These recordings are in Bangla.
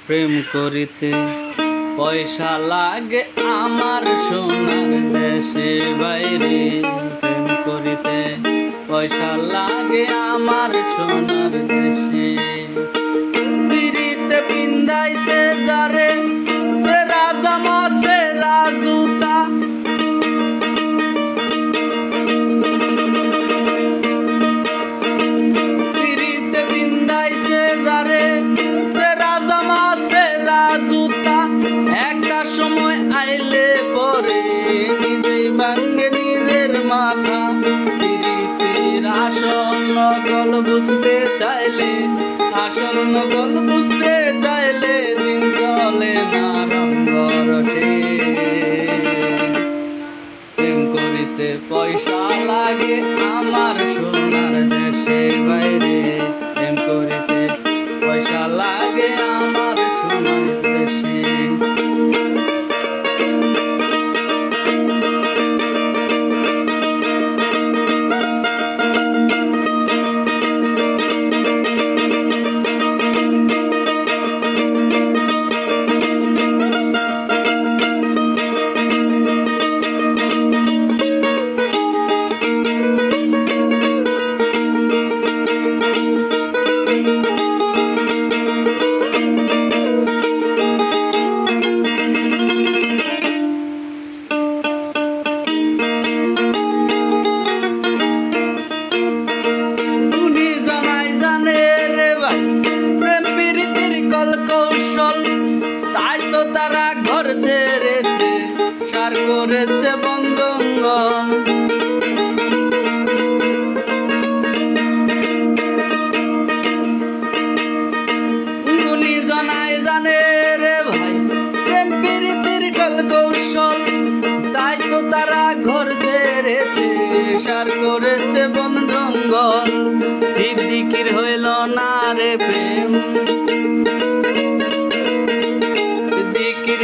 প্রেম করিতে পয়সা লাগে আমার সোনার দেশে বাইরে। প্রেম করিতে পয়সা লাগে আমার সোনার দেশে। পিড়িতে পিন্দাইছে যারে যে রাজা মাছে রাজুতা। পিড়িতে পিন্দাইছে যারে যে রাজা মাছে রাজুতা। একটা সময় আইলে পরে নিজেই ভাঙ্গে নিজের মাথা। পিড়িতির আসল নকল বুঝতে চাইলে, আসল নকল বুঝতে চাইলে দিন চলে না রঙ্গরসে। প্রেম করিতে পয়সা লাগে আমার সোনার দেশে বাইরে। প্রেম করিতে পয়সা লাগে আমার সোনার দেশে। তাই তো তারা ঘর ছেড়েছে, সার করেছে বন্ধঙ্গ। গুণী জনাই জানে রে ভাই প্রেম প্রীতির কল কৌশল। তাই তো তারা ঘর ছেড়েছে, সার করেছে বন্ধঙ্গ। সিদ্দিকির হইল না রে প্রেম,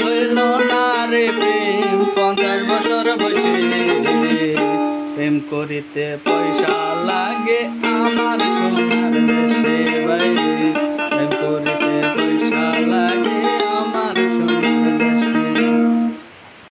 হইল না রে প্রেম 50 বছর বসে। প্রেম করিতে পয়সা লাগে আমার সোনার দেশে বাইরে। প্রেম করিতে